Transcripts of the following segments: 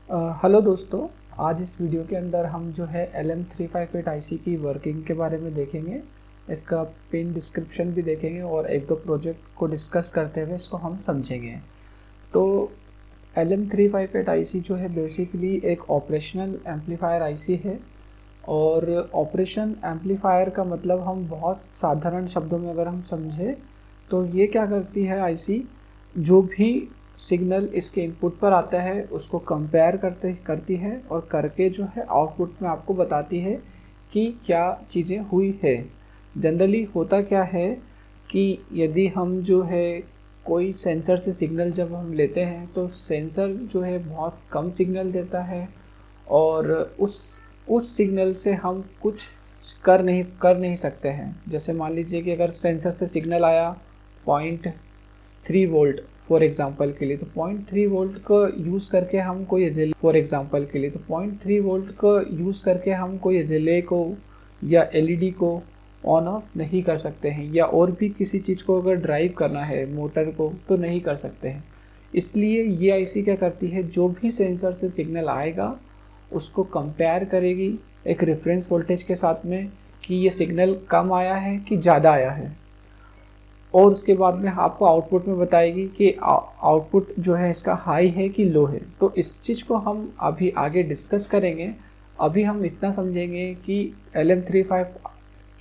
Hello दोस्तों। आज इस वीडियो के अंदर हम जो है LM358 आईसी की वर्किंग के बारे में देखेंगे। इसका पिन डिस्क्रिप्शन भी देखेंगे और एक दो प्रोजेक्ट को डिस्कस करते हुए इसको हम समझेंगे। तो LM358 आईसी जो है बेसिकली एक ऑपरेशनल एम्पलीफायर आईसी है। और ऑपरेशन एम्पलीफायर का मतलब हम बहुत साधारण शब्दों में अगर हम समझें तो ये क्या करती है आईसी, जो भी सिग्नल इसके इनपुट पर आता है उसको कंपेयर करती है और करके जो है आउटपुट में आपको बताती है कि क्या चीज़ें हुई है। जनरली होता क्या है कि यदि हम जो है कोई सेंसर से सिग्नल जब हम लेते हैं तो सेंसर जो है बहुत कम सिग्नल देता है और उस सिग्नल से हम कुछ कर नहीं सकते हैं। जैसे मान लीजिए कि अगर सेंसर से सिग्नल आया 0.3 वोल्ट फॉर एग्जांपल के लिए, तो 0.3 वोल्ट को यूज़ करके हम कोई रिले को या एलईडी को ऑन ऑफ नहीं कर सकते हैं, या और भी किसी चीज़ को अगर ड्राइव करना है मोटर को तो नहीं कर सकते हैं। इसलिए ये आईसी क्या करती है, जो भी सेंसर से सिग्नल आएगा उसको कंपेयर करेगी एक रेफरेंस वोल्टेज के साथ में कि ये सिग्नल कम आया है कि ज़्यादा आया है, और उसके बाद में आपको आउटपुट में बताएगी कि आउटपुट जो है इसका हाई है कि लो है। तो इस चीज़ को हम अभी आगे डिस्कस करेंगे। अभी हम इतना समझेंगे कि LM35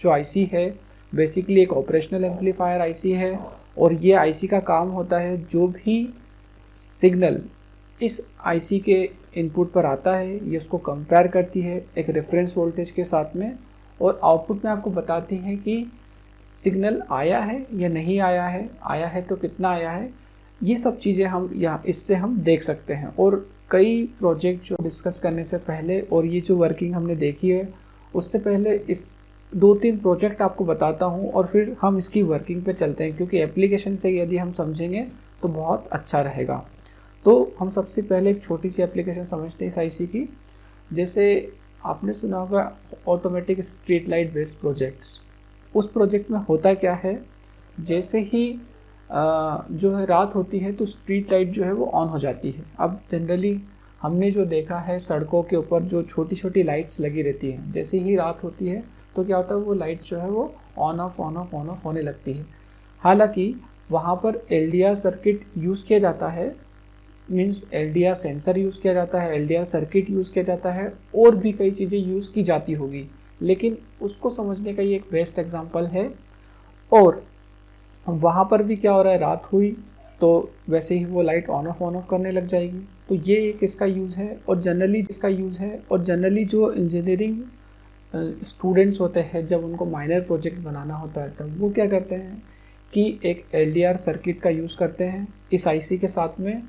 जो आईसी है बेसिकली एक ऑपरेशनल एम्पलीफायर आईसी है, और ये आईसी का काम होता है जो भी सिग्नल इस आईसी के इनपुट पर आता है ये उसको कंपेयर करती है एक रेफरेंस वोल्टेज के साथ में, और आउटपुट में आपको बताती है कि सिग्नल आया है या नहीं आया है तो कितना आया है। ये सब चीज़ें हम यहाँ इससे हम देख सकते हैं। और कई प्रोजेक्ट जो डिस्कस करने से पहले और ये जो वर्किंग हमने देखी है उससे पहले इस 2-3 प्रोजेक्ट आपको बताता हूँ और फिर हम इसकी वर्किंग पे चलते हैं, क्योंकि एप्लीकेशन से यदि हम समझेंगे तो बहुत अच्छा रहेगा। तो हम सबसे पहले एक छोटी सी एप्लीकेशन समझते हैं इस आईसी की। जैसे आपने सुना होगा automatic street light based projects. उस प्रोजेक्ट में होता क्या है, जैसे ही जो है रात होती है तो स्ट्रीट लाइट जो है वो ऑन हो जाती है। अब जनरली हमने जो देखा है सड़कों के ऊपर जो छोटी छोटी लाइट्स लगी रहती हैं, जैसे ही रात होती है तो क्या होता है वो लाइट जो है वो ऑन ऑफ होने लगती है। हालांकि वहाँ पर LDR सर्किट यूज़ किया जाता है, मीन्स LDR सेंसर यूज़ किया जाता है, LDR सर्किट यूज़ किया जाता है, और भी कई चीज़ें यूज़ की जाती होगी, लेकिन उसको समझने का ये एक बेस्ट एग्जांपल है। और वहाँ पर भी क्या हो रहा है, रात हुई तो वैसे ही वो लाइट ऑन ऑफ करने लग जाएगी। तो ये एक इसका यूज़ है। और जनरली जो इंजीनियरिंग स्टूडेंट्स होते हैं जब उनको माइनर प्रोजेक्ट बनाना होता है तब वो क्या करते हैं कि एक LDR सर्किट का यूज़ करते हैं इस आईसी के साथ में,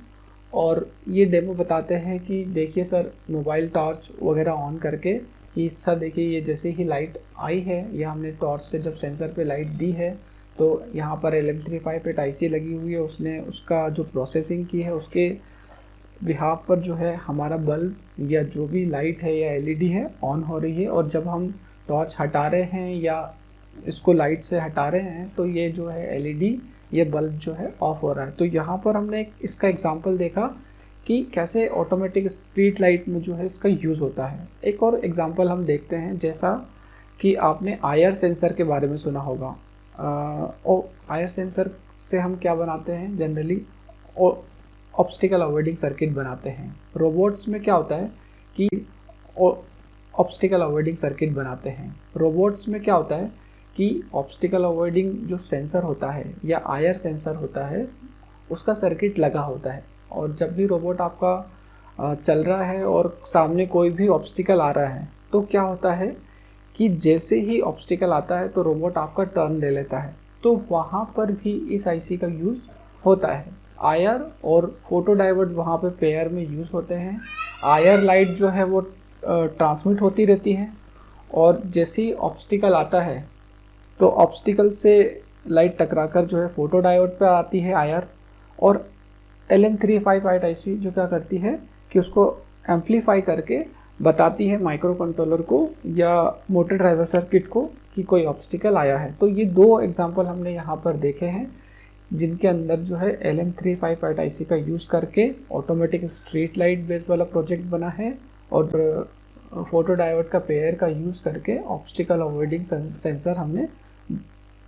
और ये डेमो बताते हैं कि देखिए सर मोबाइल टॉर्च वगैरह ऑन करके कि सर देखिए ये जैसे ही लाइट आई है या हमने टॉर्च से जब सेंसर पे लाइट दी है तो यहाँ पर LM358 आईसी लगी हुई है, उसने उसका जो प्रोसेसिंग की है उसके बिहाफ पर जो है हमारा बल्ब या जो भी लाइट है या एलईडी है ऑन हो रही है, और जब हम टॉर्च हटा रहे हैं या इसको लाइट से हटा रहे हैं तो ये जो है एलईडी ये बल्ब जो है ऑफ हो रहा है। तो यहाँ पर हमने इसका एग्जांपल देखा कि कैसे ऑटोमेटिक स्ट्रीट लाइट में जो है इसका यूज़ होता है। एक और एग्जांपल हम देखते हैं, जैसा कि आपने IR सेंसर के बारे में सुना होगा। और IR सेंसर से हम क्या बनाते हैं, जनरली ऑब्स्टिकल अवॉइडिंग सर्किट बनाते हैं। रोबोट्स में क्या होता है कि ऑब्स्टिकल अवॉइडिंग सर्किट बनाते हैं। रोबोट्स में क्या होता है कि ऑब्स्टिकल अवॉइडिंग जो सेंसर होता है या IR सेंसर होता है उसका सर्किट लगा होता है, और जब भी रोबोट आपका चल रहा है और सामने कोई भी ऑब्स्टिकल आ रहा है तो क्या होता है कि जैसे ही ऑब्स्टिकल आता है तो रोबोट आपका टर्न ले लेता है। तो वहाँ पर भी इस आईसी का यूज़ होता है। IR और फोटो डायोड वहाँ पे पेयर में यूज़ होते हैं। IR लाइट जो है वो ट्रांसमिट होती रहती है, और जैसे ही ऑब्स्टिकल आता है तो ऑब्स्टिकल से लाइट टकराकर जो है फोटो डायोड पर आती है IR, और LM358 आईसी जो क्या करती है कि उसको एम्पलीफाई करके बताती है माइक्रो कंट्रोलर को या मोटर ड्राइवर सर्किट को कि कोई ऑब्स्टिकल आया है। तो ये 2 एग्जांपल हमने यहाँ पर देखे हैं। जिनके अंदर जो है LM358 IC का यूज़ करके ऑटोमेटिक स्ट्रीट लाइट बेस वाला प्रोजेक्ट बना है, और फोटो डायोड का पेयर का यूज़ करके ऑब्स्टिकल अवॉइडिंग सेंसर हमने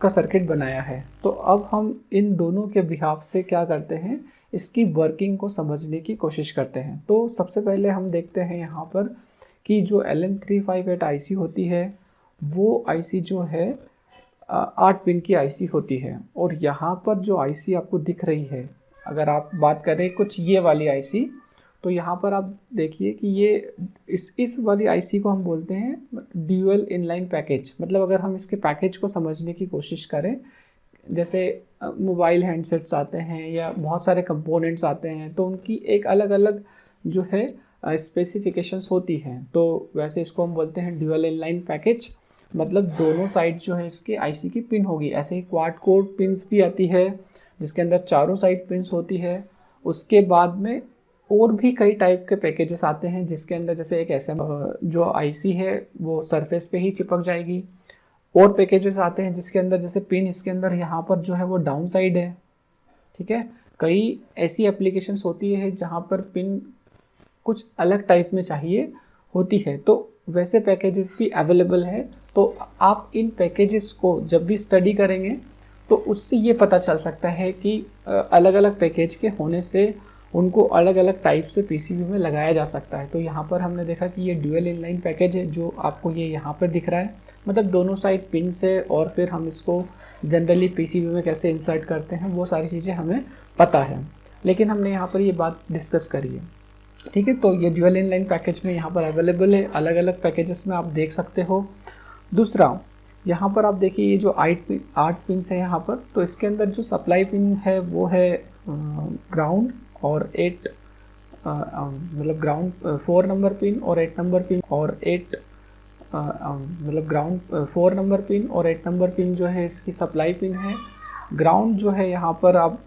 का सर्किट बनाया है। तो अब हम इन दोनों के बिहाफ से क्या करते हैं, इसकी वर्किंग को समझने की कोशिश करते हैं। तो सबसे पहले हम देखते हैं यहाँ पर कि जो LM358 IC होती है वो IC जो है 8 पिन की IC होती है, और यहाँ पर जो IC आपको दिख रही है, अगर आप बात करें कुछ ये वाली IC, तो यहाँ पर आप देखिए कि ये इस वाली IC को हम बोलते हैं ड्यूअल इनलाइन पैकेज। मतलब अगर हम इसके पैकेज को समझने की कोशिश करें, जैसे मोबाइल हैंडसेट्स आते हैं या बहुत सारे कंपोनेंट्स आते हैं, तो उनकी एक अलग अलग जो है स्पेसिफिकेशंस होती हैं। तो वैसे इसको हम बोलते हैं ड्यूअल इनलाइन पैकेज, मतलब दोनों साइड जो है इसके IC की पिन होगी। ऐसे ही क्वाड कोर पिन्स भी आती है जिसके अंदर चारों साइड पिन्स होती है। उसके बाद में और भी कई टाइप के पैकेजेस आते हैं जिसके अंदर जैसे एक जो IC है वो सरफेस पे ही चिपक जाएगी। और पैकेजेस आते हैं जिसके अंदर जैसे पिन इसके अंदर यहाँ पर जो है वो डाउन साइड है, ठीक है। कई ऐसी एप्लीकेशंस होती है जहाँ पर पिन कुछ अलग टाइप में चाहिए होती है, तो वैसे पैकेजेस भी अवेलेबल है। तो आप इन पैकेजेस को जब भी स्टडी करेंगे तो उससे ये पता चल सकता है कि अलग अलग पैकेज के होने से उनको अलग अलग टाइप से PCB में लगाया जा सकता है। तो यहाँ पर हमने देखा कि ये ड्यूअल इनलाइन पैकेज है जो आपको ये यहाँ पर दिख रहा है, मतलब दोनों साइड पिन से, और फिर हम इसको जनरली PCB में कैसे इंसर्ट करते हैं वो सारी चीज़ें हमें पता है, लेकिन हमने यहाँ पर ये बात डिस्कस करी है, ठीक है। तो ये ड्यूअल इनलाइन पैकेज में यहाँ पर अवेलेबल है, अलग अलग पैकेजेस में आप देख सकते हो। दूसरा, यहाँ पर आप देखिए ये जो 8 पिन है यहाँ पर, तो इसके अंदर जो सप्लाई पिन है वो है ग्राउंड और 8 मतलब ग्राउंड 4 नंबर पिन और 8 नंबर पिन, और 8 मतलब ग्राउंड 4 नंबर पिन और 8 नंबर पिन जो है इसकी सप्लाई पिन है। ग्राउंड जो है यहाँ पर आप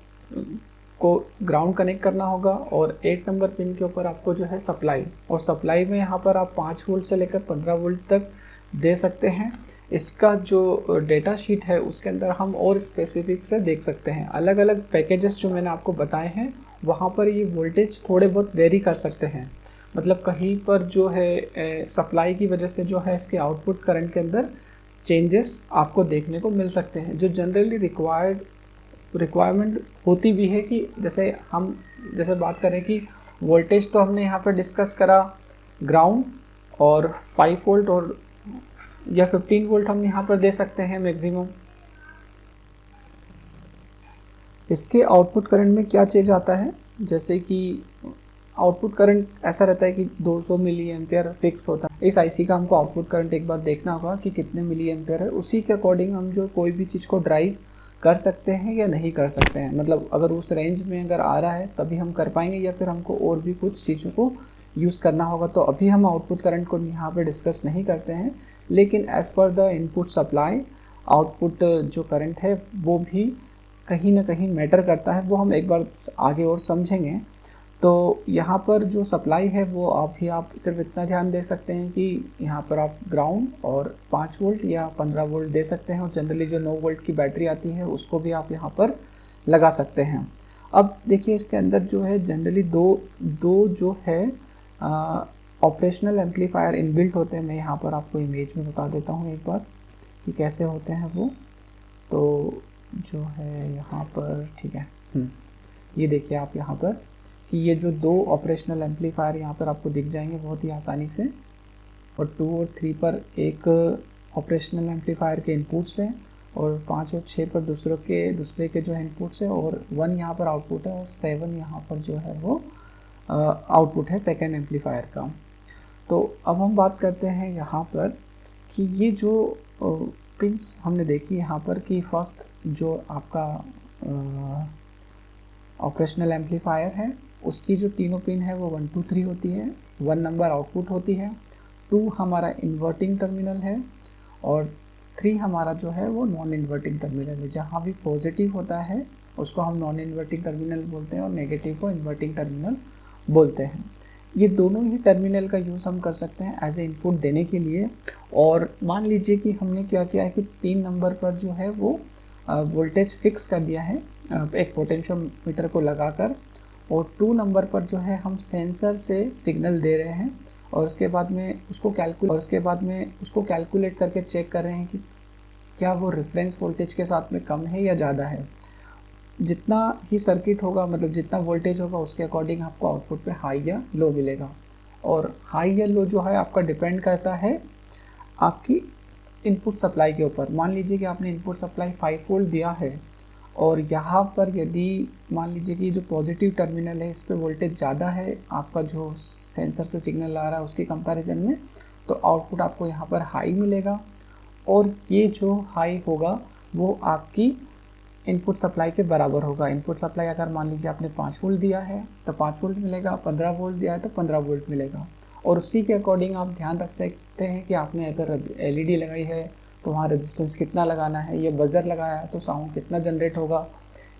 को ग्राउंड कनेक्ट करना होगा, और 8 नंबर पिन के ऊपर आपको जो है सप्लाई, और सप्लाई में यहाँ पर आप 5 वोल्ट से लेकर 15 वोल्ट तक दे सकते हैं। इसका जो डेटा शीट है उसके अंदर हम और स्पेसिफिक से देख सकते हैं। अलग अलग पैकेजेस जो मैंने आपको बताए हैं वहाँ पर ये वोल्टेज थोड़े बहुत वेरी कर सकते हैं, मतलब कहीं पर जो है सप्लाई की वजह से जो है इसके आउटपुट करंट के अंदर चेंजेस आपको देखने को मिल सकते हैं, जो जनरली रिक्वायरमेंट होती भी है कि जैसे बात करें कि वोल्टेज तो हमने यहाँ पर डिस्कस करा ग्राउंड और 5 वोल्ट और या 15 वोल्ट हम यहाँ पर दे सकते हैं मैक्सिमम। इसके आउटपुट करंट में क्या चेंज आता है, जैसे कि आउटपुट करंट ऐसा रहता है कि 200 मिली एम्पियर फिक्स होता है। इस IC का हमको आउटपुट करंट एक बार देखना होगा कि कितने मिली एम्पियर है, उसी के अकॉर्डिंग हम जो कोई भी चीज़ को ड्राइव कर सकते हैं या नहीं कर सकते हैं। मतलब अगर उस रेंज में अगर आ रहा है तभी हम कर पाएंगे, या फिर हमको और भी कुछ चीज़ों को यूज़ करना होगा। तो अभी हम आउटपुट करंट को यहाँ पे डिस्कस नहीं करते हैं, लेकिन as per the input supply output जो करंट है वो भी कहीं ना कहीं मैटर करता है, वो हम एक बार आगे और समझेंगे। तो यहाँ पर जो सप्लाई है वो आप सिर्फ इतना ध्यान दे सकते हैं कि यहाँ पर आप ग्राउंड और 5 वोल्ट या 15 वोल्ट दे सकते हैं, और जनरली जो 9 वोल्ट की बैटरी आती है उसको भी आप यहाँ पर लगा सकते हैं। अब देखिए इसके अंदर जो है जनरली दो जो है ऑपरेशनल एम्पलीफायर इनबिल्ट होते हैं। मैं यहाँ पर आपको इमेज में बता देता हूँ एक बार कि कैसे होते हैं वो। तो जो है यहाँ पर, ठीक है, ये देखिए आप यहाँ पर कि ये जो 2 ऑपरेशनल एम्पलीफायर यहाँ पर आपको दिख जाएंगे बहुत ही आसानी से, और 2 और 3 पर एक ऑपरेशनल एम्पलीफायर के इनपुट्स हैं, और 5 और 6 पर दूसरे के जो इनपुट्स है, और 1 यहाँ पर आउटपुट है, और 7 यहाँ पर जो है वो आउटपुट है सेकेंड एम्पलीफायर का। तो अब हम बात करते हैं यहाँ पर कि ये जो पिंस हमने देखी यहाँ पर कि फर्स्ट जो आपका ऑपरेशनल एम्पलीफायर है उसकी जो तीनों पिन है वो 1 2 3 होती है, 1 नंबर आउटपुट होती है, 2 हमारा इन्वर्टिंग टर्मिनल है, और 3 हमारा जो है वो नॉन इन्वर्टिंग टर्मिनल है। जहाँ भी पॉजिटिव होता है उसको हम नॉन इन्वर्टिंग टर्मिनल बोलते हैं, और नेगेटिव को इन्वर्टिंग टर्मिनल बोलते हैं। ये दोनों ही टर्मिनल का यूज़ हम कर सकते हैं एज ए इनपुट देने के लिए। और मान लीजिए कि हमने क्या किया है कि 3 नंबर पर जो है वो वोल्टेज फिक्स कर दिया है, एक पोटेंशियोमीटर को लगाकर और 2 नंबर पर जो है हम सेंसर से सिग्नल दे रहे हैं और उसके बाद में उसको कैलकुलेट करके चेक कर रहे हैं कि क्या वो रेफरेंस वोल्टेज के साथ में कम है या ज़्यादा है। जितना ही सर्किट होगा, मतलब जितना वोल्टेज होगा, उसके अकॉर्डिंग आपको आउटपुट पे हाई या लो मिलेगा। और हाई या लो जो है आपका डिपेंड करता है आपकी इनपुट सप्लाई के ऊपर। मान लीजिए कि आपने इनपुट सप्लाई 5 वोल्ट दिया है और यहाँ पर यदि मान लीजिए कि जो पॉजिटिव टर्मिनल है इस पर वोल्टेज ज़्यादा है आपका जो सेंसर से सिग्नल आ रहा है उसके कंपैरिजन में, तो आउटपुट आपको यहाँ पर हाई मिलेगा। और ये जो हाई होगा वो आपकी इनपुट सप्लाई के बराबर होगा। इनपुट सप्लाई अगर मान लीजिए आपने 5 वोल्ट दिया है तो 5 वोल्ट मिलेगा, 15 वोल्ट दिया है तो 15 वोल्ट मिलेगा। और उसी के अकॉर्डिंग आप ध्यान रख सकते हैं कि आपने अगर एलईडी लगाई है तो वहाँ रेजिस्टेंस कितना लगाना है, या बजर लगाया है तो साउंड कितना जनरेट होगा,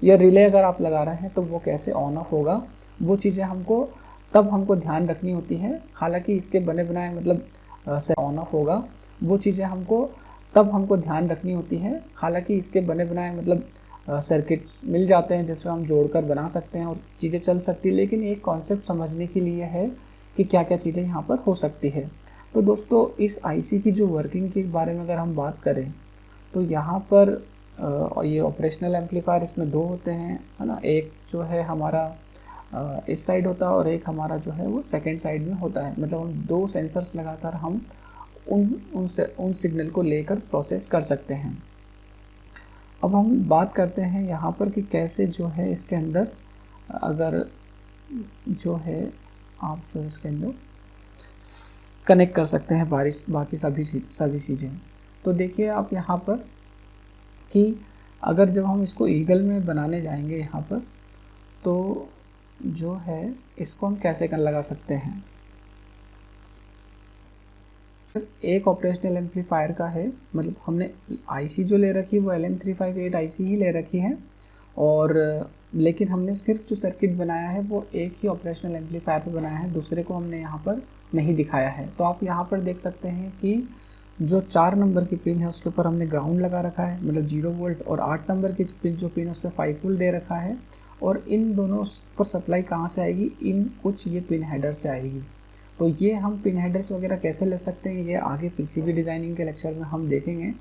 या रिले अगर आप लगा रहे हैं तो वो कैसे ऑन ऑफ होगा। वो चीज़ें हमको ध्यान रखनी होती है। हालांकि इसके बने बनाए मतलब से ऑन ऑफ होगा, वो चीज़ें हमको ध्यान रखनी होती है। हालांकि इसके बने बनाए मतलब सर्किट्स मिल जाते हैं जिसमें हम जोड़कर बना सकते हैं और चीज़ें चल सकती है, लेकिन एक कॉन्सेप्ट समझने के लिए है कि क्या क्या चीज़ें यहाँ पर हो सकती है। तो दोस्तों इस आईसी की जो वर्किंग के बारे में अगर हम बात करें तो यहाँ पर ये ऑपरेशनल एम्पलीफायर इसमें 2 होते हैं, है ना। एक जो है हमारा इस साइड होता है और एक हमारा जो है वो सेकेंड साइड में होता है। मतलब हम 2 सेंसर्स लगाकर हम उन सिग्नल को लेकर प्रोसेस कर सकते हैं। अब हम बात करते हैं यहाँ पर कि कैसे जो है इसके अंदर अगर जो है आप जो इसके अंदर कनेक्ट कर सकते हैं बाकी सभी चीज़ें। तो देखिए आप यहाँ पर कि अगर जब हम इसको ईगल में बनाने जाएंगे यहाँ पर तो जो है इसको हम कैसे लगा सकते हैं। एक ऑपरेशनल एम्पलीफायर का है, मतलब हमने आईसी जो ले रखी है वो LM358 आईसी ही ले रखी है, और लेकिन हमने सिर्फ जो सर्किट बनाया है वो एक ही ऑपरेशनल एम्पलीफायर पे बनाया है, दूसरे को हमने यहाँ पर नहीं दिखाया है। तो आप यहाँ पर देख सकते हैं कि जो 4 नंबर की पिन है उसके ऊपर हमने ग्राउंड लगा रखा है, मतलब 0 वोल्ट, और 8 नंबर की जो पिन है उस पर 5 वोल्ट दे रखा है। और इन दोनों पर सप्लाई कहाँ से आएगी, इन कुछ ये पिन हेडर से आएगी। तो ये हम पिन हेडर्स वगैरह कैसे ले सकते हैं ये आगे पीसीबी डिज़ाइनिंग के लेक्चर में हम देखेंगे।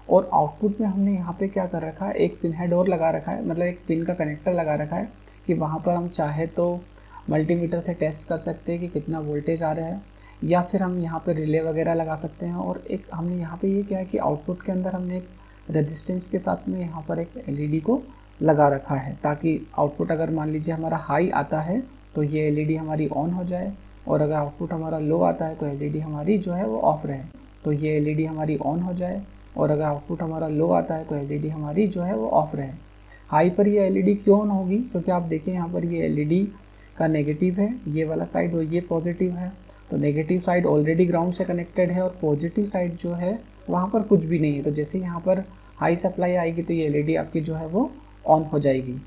और आउटपुट में हमने यहाँ पे क्या कर रखा है, एक पिन हेड और लगा रखा है, मतलब एक पिन का कनेक्टर लगा रखा है कि वहाँ पर हम चाहे तो मल्टीमीटर से टेस्ट कर सकते हैं कि कितना वोल्टेज आ रहा है, या फिर हम यहाँ पे रिले वगैरह लगा सकते हैं। और एक हमने यहाँ पे ये क्या है कि आउटपुट के अंदर हमने एक रेजिस्टेंस के साथ में यहाँ पर एक एलईडी को लगा रखा है, ताकि आउटपुट अगर मान लीजिए हमारा हाई आता है तो ये एलईडी हमारी ऑन हो जाए, और अगर आउटपुट हमारा लो आता है तो एलईडी हमारी जो है वो ऑफ रहे। तो ये एलईडी हमारी ऑन हो जाए, और अगर आउटपुट हमारा लो आता है तो एलईडी हमारी जो है वो ऑफ रहे। हाई पर ये एलईडी क्यों ऑन होगी, क्योंकि आप देखिए यहाँ पर ये एलईडी का नेगेटिव है ये वाला साइड, और ये पॉजिटिव है। तो नेगेटिव साइड ऑलरेडी ग्राउंड से कनेक्टेड है और पॉजिटिव साइड जो है वहाँ पर कुछ भी नहीं है। तो जैसे यहाँ पर हाई सप्लाई आएगी तो ये एलईडी आपकी जो है वो ऑन हो जाएगी।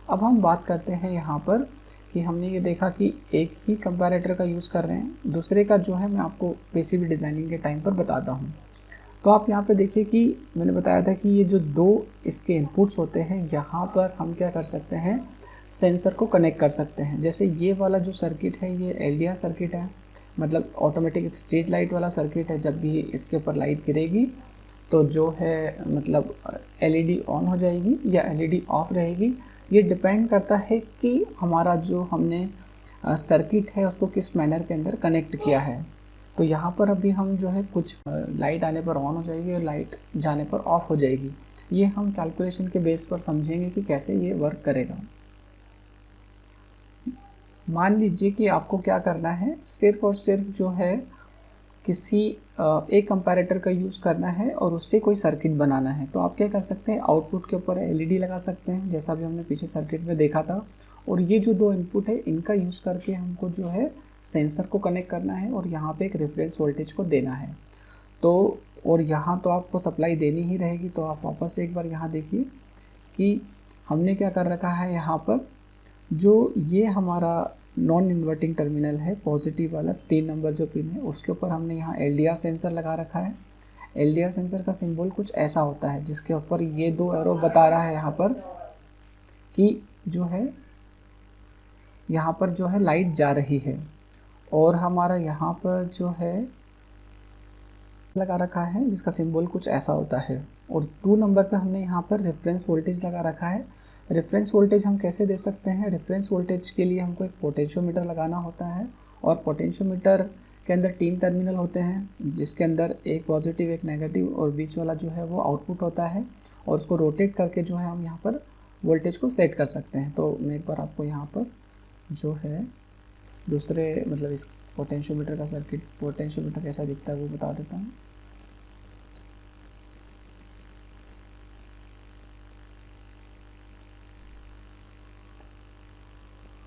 अब हम बात करते हैं यहाँ पर कि हमने ये देखा कि एक ही कंपैरेटर का यूज़ कर रहे हैं, दूसरे का जो है मैं आपको पीसीबी डिज़ाइनिंग के टाइम पर बताता हूँ। तो आप यहाँ पे देखिए कि मैंने बताया था कि ये जो 2 इसके इनपुट्स होते हैं, यहाँ पर हम क्या कर सकते हैं, सेंसर को कनेक्ट कर सकते हैं। जैसे ये वाला जो सर्किट है ये एलडीआर सर्किट है, मतलब ऑटोमेटिक स्ट्रीट लाइट वाला सर्किट है। जब भी इसके ऊपर लाइट गिरेगी तो जो है मतलब एलईडी ऑन हो जाएगी या एलईडी ऑफ रहेगी। ये डिपेंड करता है कि हमारा जो हमने सर्किट है उसको किस मैनर के अंदर कनेक्ट किया है। तो यहाँ पर अभी हम जो है कुछ लाइट आने पर ऑन हो जाएगी और लाइट जाने पर ऑफ हो जाएगी। ये हम कैलकुलेशन के बेस पर समझेंगे कि कैसे ये वर्क करेगा। मान लीजिए कि आपको क्या करना है, सिर्फ और सिर्फ जो है किसी एक कंपैरेटर का यूज़ करना है और उससे कोई सर्किट बनाना है। तो आप क्या कर सकते हैं, आउटपुट के ऊपर एलईडी लगा सकते हैं जैसा भी हमने पीछे सर्किट में देखा था, और ये जो 2 इनपुट है इनका यूज़ करके हमको जो है सेंसर को कनेक्ट करना है और यहाँ पे एक रेफरेंस वोल्टेज को देना है। तो और यहाँ तो आपको सप्लाई देनी ही रहेगी। तो आप वापस से एक बार यहाँ देखिए कि हमने क्या कर रखा है, यहाँ पर जो ये हमारा नॉन इन्वर्टिंग टर्मिनल है पॉजिटिव वाला 3 नंबर जो पिन है उसके ऊपर हमने यहाँ एलडीआर सेंसर लगा रखा है। एलडीआर सेंसर का सिंबल कुछ ऐसा होता है जिसके ऊपर ये 2 एरो बता रहा है यहाँ पर कि जो है यहाँ पर जो है लाइट जा रही है, और हमारा यहाँ पर जो है लगा रखा है जिसका सिंबल कुछ ऐसा होता है, और 2 नंबर पे हमने यहाँ पर रेफरेंस वोल्टेज लगा रखा है। रेफरेंस वोल्टेज हम कैसे दे सकते हैं? रेफरेंस वोल्टेज के लिए हमको एक पोटेंशियोमीटर लगाना होता है, और पोटेंशियोमीटर के अंदर 3 टर्मिनल होते हैं, जिसके अंदर एक पॉजिटिव एक नेगेटिव और बीच वाला जो है वो आउटपुट होता है, और उसको रोटेट करके जो है हम यहाँ पर वोल्टेज को सेट कर सकते हैं। तो मैं एक बार आपको यहाँ पर जो है दूसरे मतलब इस पोटेंशियोमीटर का सर्किट, पोटेंशियोमीटर कैसा दिखता है वो बता देता हूँ।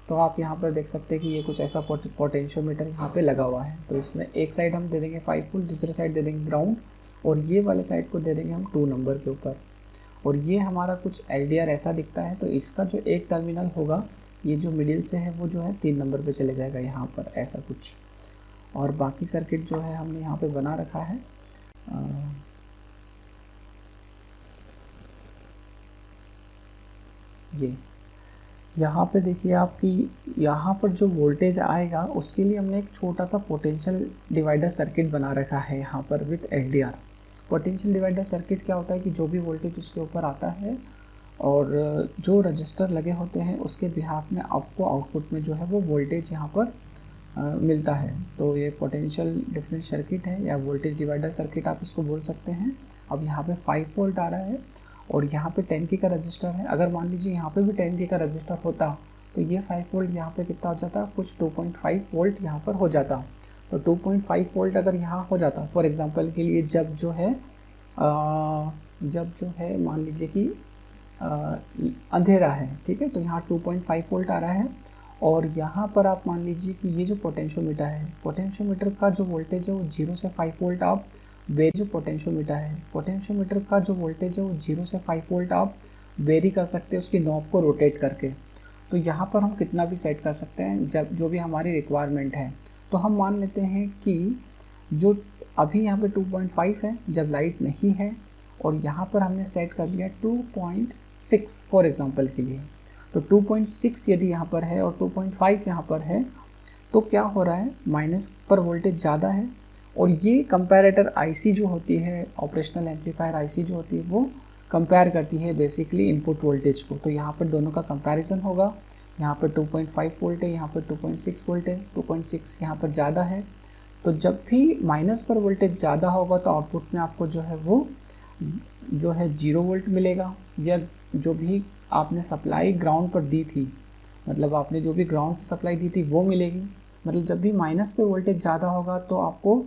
तो आप यहाँ पर देख सकते हैं कि ये कुछ ऐसा पोटेंशियोमीटर यहाँ पे लगा हुआ है। तो इसमें एक साइड हम दे देंगे 5 वोल्ट, दूसरे साइड दे देंगे ग्राउंड, और ये वाले साइड को दे देंगे हम 2 नंबर के ऊपर, और ये हमारा कुछ LDR ऐसा दिखता है। तो इसका जो एक टर्मिनल होगा ये जो मिडिल से है वो जो है 3 नंबर पे चले जाएगा यहाँ पर, ऐसा कुछ। और बाकी सर्किट जो है हमने यहाँ पे बना रखा है। ये यहाँ पे देखिए आपकी यहाँ पर जो वोल्टेज आएगा उसके लिए हमने एक छोटा सा पोटेंशियल डिवाइडर सर्किट बना रखा है यहाँ पर with LDR। Potential divider circuit क्या होता है कि जो भी वोल्टेज उसके ऊपर आता है और जो रजिस्टर लगे होते हैं उसके बिहाफ में आपको आउटपुट में जो है वो वोल्टेज यहाँ पर मिलता है। तो ये पोटेंशियल डिफरेंस सर्किट है या वोल्टेज डिवाइडर सर्किट आप इसको बोल सकते हैं। अब यहाँ पे 5 वोल्ट आ रहा है और यहाँ पे 10K का रजिस्टर है। अगर मान लीजिए यहाँ पे भी 10K का रजिस्टर होता तो ये 5 वोल्ट यहाँ पे कितना हो जाता, कुछ 2.5 वोल्ट यहाँ पर हो जाता। तो 2.5 वोल्ट अगर यहाँ हो जाता फॉर एग्जांपल के लिए, जब जो है मान लीजिए कि अंधेरा है, ठीक है, तो यहाँ 2.5 वोल्ट आ रहा है। और यहाँ पर आप मान लीजिए कि ये जो पोटेंशियोमीटर है, पोटेंशियोमीटर का जो वोल्टेज है वो 0 से 5 वोल्ट आप जो पोटेंशियोमीटर है, पोटेंशियोमीटर का जो वोल्टेज है वो 0 से 5 वोल्ट आप वेरी कर सकते हैं उसकी नॉब को रोटेट करके। तो यहाँ पर हम कितना भी सेट कर सकते हैं जब जो भी हमारी रिक्वायरमेंट है। तो हम मान लेते हैं कि जो अभी यहाँ पे 2.5 है जब लाइट नहीं है, और यहाँ पर हमने सेट कर दिया 2.6 फॉर एग्जांपल के लिए। तो 2.6 यदि यहाँ पर है और 2.5 यहाँ पर है, तो क्या हो रहा है, माइनस पर वोल्टेज ज़्यादा है। और ये कंपैरेटर IC जो होती है, ऑपरेशनल एम्पलीफायर IC जो होती है, वो कंपेयर करती है बेसिकली इनपुट वोल्टेज को। तो यहाँ पर दोनों का कंपैरिजन होगा। यहाँ पर 2.5 वोल्ट है, यहाँ पर 2.6 वोल्ट है, 2.6 यहाँ पर ज़्यादा है। तो जब भी माइनस पर वोल्टेज ज़्यादा होगा तो आउटपुट में आपको जो है वो जो है 0 वोल्ट मिलेगा, या जो भी आपने सप्लाई ग्राउंड पर दी थी, मतलब आपने जो भी ग्राउंड पर सप्लाई दी थी वो मिलेगी। मतलब जब भी माइनस पे वोल्टेज ज़्यादा होगा तो आपको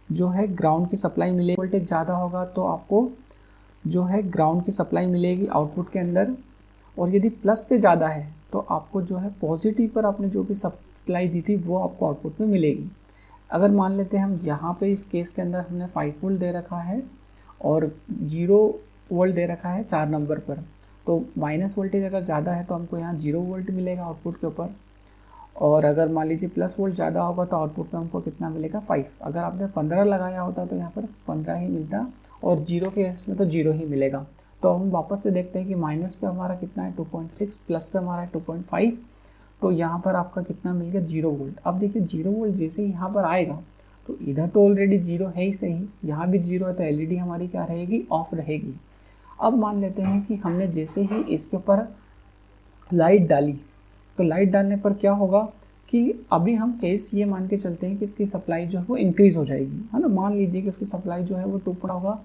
जो है ग्राउंड की सप्लाई मिलेगी, वोल्टेज ज़्यादा होगा तो आपको जो है ग्राउंड की सप्लाई मिलेगी आउटपुट के अंदर। और यदि प्लस पे ज़्यादा है तो आपको जो है पॉजिटिव पर आपने जो भी सप्लाई दी थी वो आपको आउटपुट में मिलेगी। अगर मान लेते हैं हम यहाँ पे इस केस के अंदर हमने 5 वोल्ट दे रखा है और 0 वोल्ट दे रखा है 4 नंबर पर, तो माइनस वोल्टेज अगर ज़्यादा है तो हमको यहाँ 0 वोल्ट मिलेगा आउटपुट के ऊपर। और अगर मान लीजिए प्लस वोल्ट ज़्यादा होगा तो आउटपुट में हमको कितना मिलेगा, 5। अगर आपने 15 लगाया होता तो यहाँ पर 15 ही मिलता, और 0 के केस में तो 0 ही मिलेगा। तो हम वापस से देखते हैं कि माइनस पे हमारा कितना है 2.6, प्लस पे हमारा है 2.5, तो यहाँ पर आपका कितना मिल गया 0 वोल्ट। अब देखिए 0 वोल्ट जैसे ही यहाँ पर आएगा तो इधर तो ऑलरेडी 0 है ही सही, यहाँ भी 0 है, तो LED हमारी क्या रहेगी, ऑफ रहेगी। अब मान लेते हैं कि हमने जैसे ही इसके ऊपर लाइट डाली, तो लाइट डालने पर क्या होगा कि अभी हम केस ये मान के चलते हैं कि इसकी सप्लाई जो है वो इंक्रीज़ हो जाएगी, है ना। मान लीजिए कि उसकी सप्लाई जो है वो 2 होगा,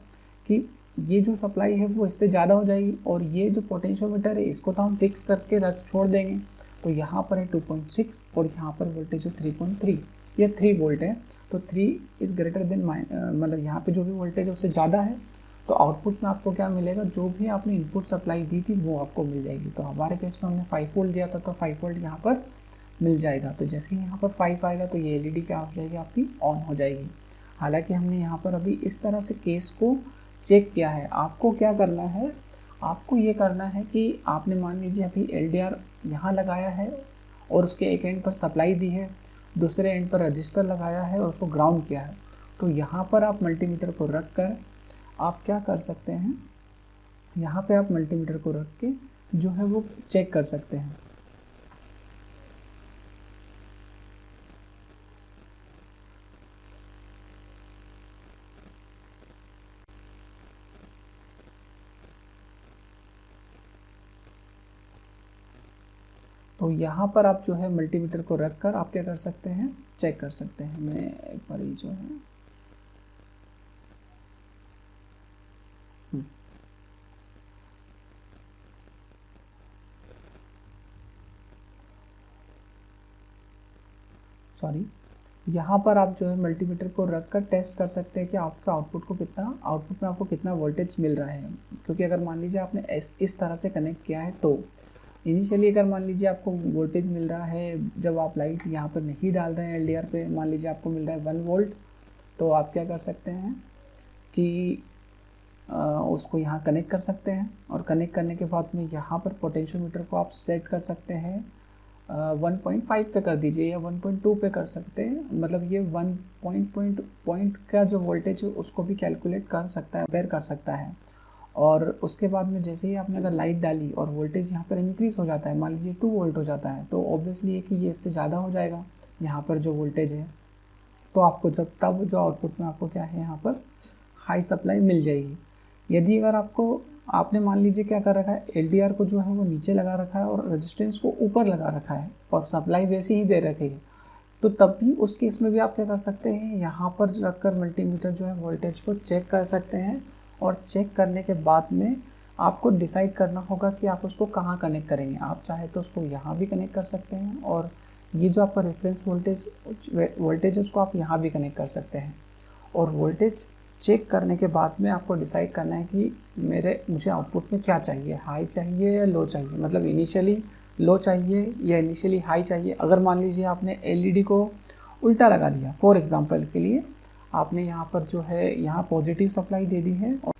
कि ये जो सप्लाई है वो इससे ज़्यादा हो जाएगी, और ये जो पोटेंशियोमीटर है इसको तो हम फिक्स करके छोड़ देंगे। तो यहाँ पर है 2.6 और यहाँ पर वोल्टेज है 3.3, ये 3 वोल्ट है। तो 3 इज़ ग्रेटर देन मतलब यहाँ पे जो भी वोल्टेज है उससे ज़्यादा है, तो आउटपुट में आपको क्या मिलेगा, जो भी आपने इनपुट सप्लाई दी थी वो आपको मिल जाएगी। तो हमारे केस में हमने 5 वोल्ट दिया था तो 5 वोल्ट यहाँ पर मिल जाएगा। तो जैसे ही यहाँ पर 5 आएगा तो ये LED क्या हो जाएगी, आपकी ऑन हो जाएगी। हालांकि हमने यहाँ पर अभी इस तरह से केस को चेक किया है। आपको क्या करना है, आपको ये करना है कि आपने मान लीजिए अभी LDR यहाँ लगाया है और उसके एक एंड पर सप्लाई दी है, दूसरे एंड पर रजिस्टर लगाया है और उसको ग्राउंड किया है। तो यहाँ पर आप मल्टीमीटर को रख कर आप क्या कर सकते हैं, यहाँ पे आप मल्टीमीटर को रख के जो है वो चेक कर सकते हैं। तो यहाँ पर आप जो है मल्टीमीटर को रख कर आप क्या कर सकते हैं, चेक कर सकते हैं। मैं एक बार ये जो है सॉरी, यहाँ पर आप जो है मल्टीमीटर को रख कर टेस्ट कर सकते हैं कि आपका आउटपुट में आपको कितना वोल्टेज मिल रहा है। क्योंकि अगर मान लीजिए आपने इस तरह से कनेक्ट किया है तो इनिशियली अगर मान लीजिए आपको वोल्टेज मिल रहा है, जब आप लाइट यहाँ पर नहीं डाल रहे हैं एलडीआर पे, मान लीजिए आपको मिल रहा है 1 वोल्ट, तो आप क्या कर सकते हैं कि उसको यहाँ कनेक्ट कर सकते हैं। और कनेक्ट करने के बाद में यहाँ पर पोटेंशियोमीटर को आप सेट कर सकते हैं 1.5 पे कर दीजिए या 1.2 पे कर सकते हैं। मतलब ये 1 पॉइंट का जो वोल्टेज है उसको भी कैलकुलेट कर सकता है, बेयर कर सकता है। और उसके बाद में जैसे ही आपने अगर लाइट डाली और वोल्टेज यहाँ पर इंक्रीज़ हो जाता है, मान लीजिए 2 वोल्ट हो जाता है, तो ऑब्वियसली है कि ये इससे ज़्यादा हो जाएगा यहाँ पर जो वोल्टेज है। तो आपको तब जो आउटपुट में आपको क्या है यहाँ पर हाई सप्लाई मिल जाएगी। यदि अगर आपने मान लीजिए क्या कर रखा है, एलडीआर को जो है वो नीचे लगा रखा है और रेजिस्टेंस को ऊपर लगा रखा है और सप्लाई वैसी ही दे रखी है, तो तब भी उस केस में भी आप क्या कर सकते हैं, यहाँ पर रखकर मल्टीमीटर जो है वोल्टेज को चेक कर सकते हैं। और चेक करने के बाद में आपको डिसाइड करना होगा कि आप उसको कहाँ कनेक्ट करेंगे। आप चाहे तो उसको यहाँ भी कनेक्ट कर सकते हैं और ये जो आपका रेफरेंस वोल्टेज है उसको आप यहाँ भी कनेक्ट कर सकते हैं। और वोल्टेज चेक करने के बाद में आपको डिसाइड करना है कि मुझे आउटपुट में क्या चाहिए, हाई चाहिए या लो चाहिए, मतलब इनिशियली लो चाहिए या इनिशियली हाई चाहिए। अगर मान लीजिए आपने एलईडी को उल्टा लगा दिया, फॉर एग्जांपल के लिए आपने यहाँ पर जो है यहाँ पॉजिटिव सप्लाई दे दी है और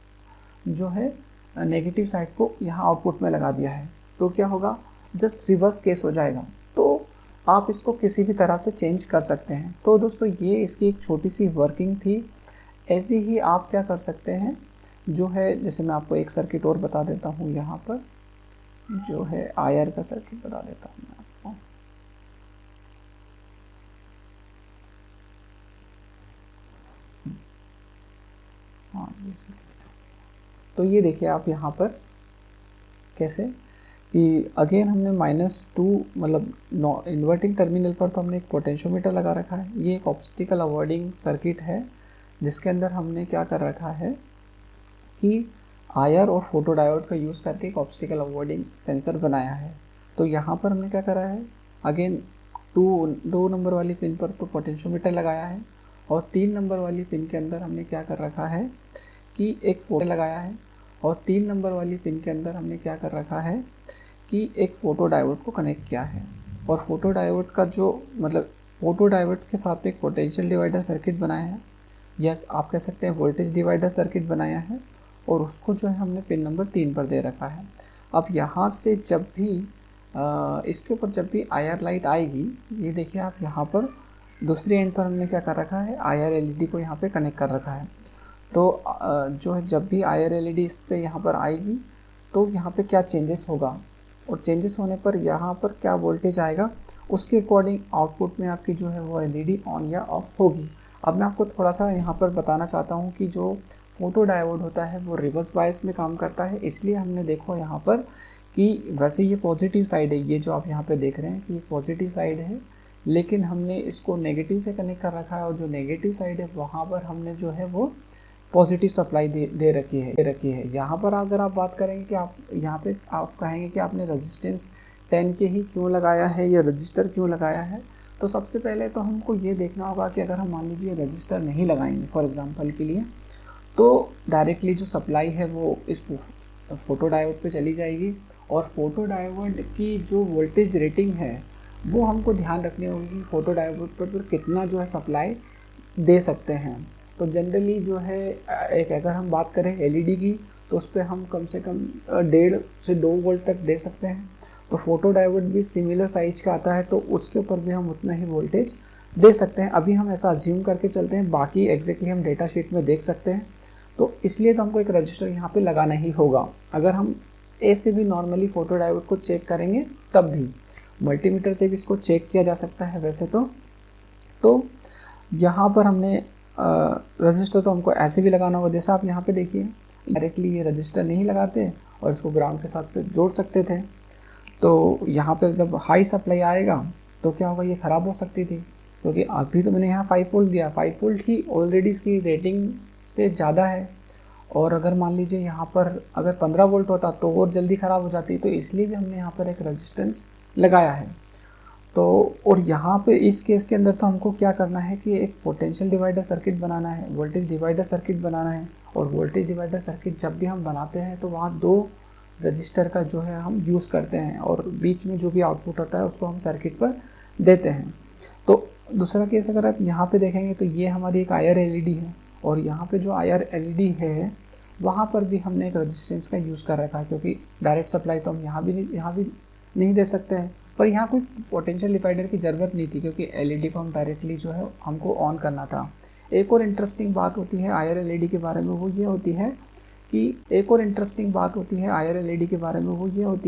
जो है नेगेटिव साइड को यहाँ आउटपुट में लगा दिया है, तो क्या होगा, जस्ट रिवर्स केस हो जाएगा। तो आप इसको किसी भी तरह से चेंज कर सकते हैं। तो दोस्तों ये इसकी एक छोटी सी वर्किंग थी। ऐसे ही आप क्या कर सकते हैं, जो है जैसे मैं आपको एक सर्किट और बता देता हूँ, यहाँ पर जो है आईआर का सर्किट बता देता हूँ मैं आपको। हाँ ये सर्किट, तो ये देखिए आप यहाँ पर कैसे कि अगेन हमने -2 मतलब इन्वर्टिंग टर्मिनल पर तो हमने एक पोटेंशियोमीटर लगा रखा है। ये एक ऑब्स्टिकल अवॉइडिंग सर्किट है जिसके अंदर हमने क्या कर रखा है कि आईआर और फोटोडायोड का यूज़ करके एक ऑब्स्टिकल अवॉइडिंग सेंसर बनाया है। तो यहाँ पर हमने क्या करा है, अगेन 2 नंबर वाली पिन पर तो पोटेंशियोमीटर लगाया है और 3 नंबर वाली पिन के अंदर हमने क्या कर रखा है कि एक फोटो लगाया है और 3 नंबर वाली पिन के अंदर हमने क्या कर रखा है कि एक फोटो डायोड को कनेक्ट किया है। और फोटो डायोड का जो मतलब फोटो डायोड के साथ एक पोटेंशियल डिवाइडर सर्किट बनाया है या आप कह सकते हैं वोल्टेज डिवाइडर सर्किट बनाया है और उसको जो है हमने पिन नंबर 3 पर दे रखा है। अब यहाँ से जब भी इसके ऊपर जब भी आईआर लाइट आएगी, ये देखिए आप यहाँ पर दूसरी एंड पर हमने क्या कर रखा है, आईआर एलईडी को यहाँ पे कनेक्ट कर रखा है। तो जो है जब भी आईआर एलईडी इस पे यहाँ पर आएगी तो यहाँ पे क्या चेंजेस होगा और चेंजेस होने पर यहाँ पर क्या वोल्टेज आएगा, उसके अकॉर्डिंग आउटपुट में आपकी जो है वो एलईडी ऑन या ऑफ होगी। अब मैं आपको थोड़ा सा यहाँ पर बताना चाहता हूँ कि जो फोटो डायोड होता है वो रिवर्स बायस में काम करता है, इसलिए हमने देखो यहाँ पर कि वैसे ये पॉजिटिव साइड है, ये जो आप यहाँ पे देख रहे हैं कि ये पॉजिटिव साइड है, लेकिन हमने इसको नेगेटिव से कनेक्ट कर रखा है और जो नेगेटिव साइड है वहाँ पर हमने जो है वो पॉजिटिव सप्लाई दे रखी है। यहाँ पर अगर आप बात करेंगे कि आप यहाँ पे आप कहेंगे कि आपने रेजिस्टेंस 10 के ही क्यों लगाया है या रजिस्टर क्यों लगाया है, तो सबसे पहले तो हमको ये देखना होगा कि अगर हम मान लीजिए रजिस्टर नहीं लगाएंगे फॉर एग्जांपल के लिए, तो डायरेक्टली जो सप्लाई है वो इस फोटो डायोड पे चली जाएगी और फोटो डायोड की जो वोल्टेज रेटिंग है वो हमको ध्यान रखनी होगी कि फोटो डायोड पर कितना जो है सप्लाई दे सकते हैं। तो जनरली जो है एक अगर हम बात करें एलईडी की तो उस पर हम कम से कम 1.5 से 2 वोल्ट तक दे सकते हैं। तो फोटो डायोड भी सिमिलर साइज का आता है तो उसके ऊपर भी हम उतना ही वोल्टेज दे सकते हैं। अभी हम ऐसा अज्यूम करके चलते हैं, बाकी एग्जैक्टली हम डेटा शीट में देख सकते हैं। तो इसलिए तो हमको एक रजिस्टर यहाँ पे लगाना ही होगा। अगर हम ऐसे भी नॉर्मली फोटो डायोड को चेक करेंगे तब भी मल्टीमीटर से भी इसको चेक किया जा सकता है वैसे तो यहाँ पर हमने रजिस्टर तो हमको ऐसे भी लगाना होगा, जैसा आप यहाँ पे देखिए डायरेक्टली ये रजिस्टर नहीं लगाते और इसको ग्राउंड के साथ से जोड़ सकते थे। तो यहाँ पर जब हाई सप्लाई आएगा तो क्या होगा, ये ख़राब हो सकती थी, क्योंकि अभी तो मैंने यहाँ 5 वोल्ट दिया, 5 वोल्ट ही ऑलरेडी इसकी रेटिंग से ज़्यादा है। और अगर मान लीजिए यहाँ पर अगर 15 वोल्ट होता तो और जल्दी ख़राब हो जाती, तो इसलिए भी हमने यहाँ पर एक रेजिस्टेंस लगाया है। तो और यहाँ पे इस केस के अंदर तो हमको क्या करना है कि एक पोटेंशियल डिवाइडर सर्किट बनाना है, वोल्टेज डिवाइडर सर्किट बनाना है। और वोल्टेज डिवाइडर सर्किट जब भी हम बनाते हैं तो वहाँ 2 रजिस्टर का जो है हम यूज़ करते हैं और बीच में जो भी आउटपुट होता है उसको हम सर्किट पर देते हैं। तो दूसरा केस अगर आप यहाँ पे देखेंगे तो ये हमारी एक IR LED है और यहाँ पे जो IR LED है वहाँ पर भी हमने एक रेजिस्टेंस का यूज़ कर रखा है, क्योंकि डायरेक्ट सप्लाई तो हम यहाँ भी नहीं दे सकते हैं। पर यहाँ कोई पोटेंशियल डिवाइडर की ज़रूरत नहीं थी, क्योंकि LED को हम डायरेक्टली जो है हमको ऑन करना था। एक और इंटरेस्टिंग बात होती है IR LED के बारे में, वो ये होती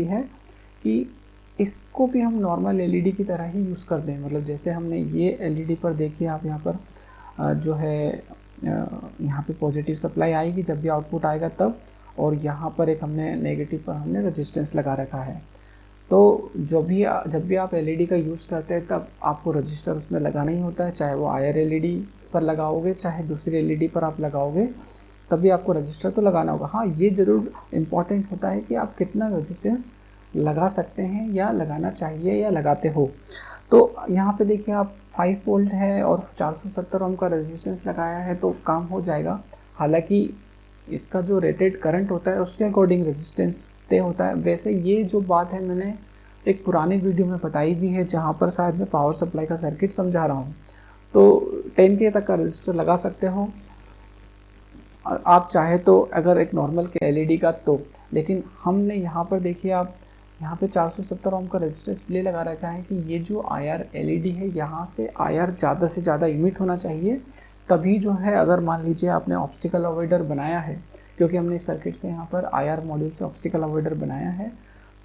है कि इसको भी हम नॉर्मल LED की तरह ही यूज़ कर दें। मतलब जैसे हमने ये LED पर देखिए आप यहाँ पर जो है यहाँ पे पॉजिटिव सप्लाई आएगी जब भी आउटपुट आएगा तब, और यहाँ पर एक हमने नेगेटिव पर हमने रेजिस्टेंस लगा रखा है। तो जब भी आप LED का यूज़ करते हैं तब आपको रजिस्टर उसमें लगाना ही होता है, चाहे वो IR LED पर लगाओगे चाहे दूसरी LED पर आप लगाओगे, तभी आपको रजिस्टर तो लगाना होगा। हाँ, ये ज़रूर इम्पॉर्टेंट होता है कि आप कितना रजिस्टेंस लगा सकते हैं या लगाना चाहिए या लगाते हो। तो यहाँ पे देखिए आप 5 वोल्ट है और 470 ओम का रेजिस्टेंस लगाया है तो काम हो जाएगा। हालांकि इसका जो रेटेड करंट होता है उसके अकॉर्डिंग रेजिस्टेंस तय होता है। वैसे ये जो बात है मैंने एक पुराने वीडियो में बताई भी है, जहाँ पर शायद मैं पावर सप्लाई का सर्किट समझा रहा हूँ। तो 10K तक का रजिस्टर लगा सकते हो आप चाहे तो, अगर एक नॉर्मल के LED का तो। लेकिन हमने यहाँ पर देखिए आप यहाँ पे 470 ओम का रजिस्टर इसलिए लगा रखा है कि ये जो IR LED है यहाँ से IR ज़्यादा से ज़्यादा इमिट होना चाहिए, तभी जो है अगर मान लीजिए आपने ऑब्स्टिकल अवॉइडर बनाया है, क्योंकि हमने इस सर्किट से यहाँ पर IR मॉड्यूल से ऑब्स्टिकल अवॉइडर बनाया है,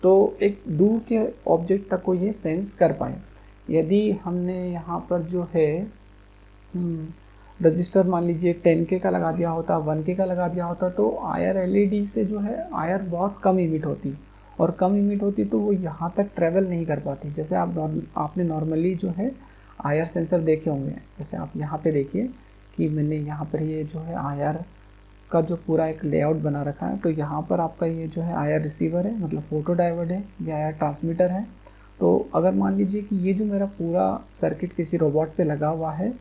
तो एक दूर के ऑब्जेक्ट तक को ये सेंस कर पाए। यदि हमने यहाँ पर जो है रजिस्टर मान लीजिए 10K का लगा दिया होता, 1K का लगा दिया होता, तो IR LED से जो है IR बहुत कम इमिट होती, और कम इमिट होती तो वो यहाँ तक ट्रैवल नहीं कर पाती। जैसे आपने नॉर्मली जो है IR सेंसर देखे होंगे, जैसे आप यहाँ पे देखिए कि मैंने यहाँ पर ये जो है IR का जो पूरा एक लेआउट बना रखा है। तो यहाँ पर आपका ये जो है IR रिसीवर है, मतलब फोटो डायोड है, या IR ट्रांसमीटर है। तो अगर मान लीजिए कि ये जो मेरा पूरा सर्किट किसी रोबोट पे लगा हुआ है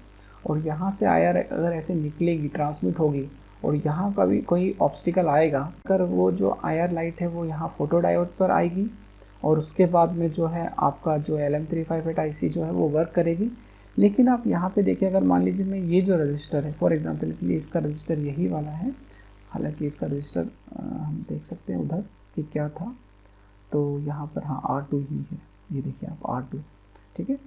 और यहाँ से IR अगर ऐसे निकलेगी, ट्रांसमिट होगी, और यहाँ कभी कोई ऑब्स्टिकल आएगा, अगर वो जो IR लाइट है वो यहाँ फोटो डायोड पर आएगी, और उसके बाद में जो है आपका जो LM358 IC जो है वो वर्क करेगी। लेकिन आप यहाँ पे देखिए, अगर मान लीजिए मैं ये जो रजिस्टर है, फॉर एग्जांपल के लिए इसका रजिस्टर यही वाला है, हालांकि इसका रजिस्टर हम देख सकते हैं उधर कि क्या था, तो यहाँ पर हाँ R2 ही है, ये देखिए आप R2, ठीक है।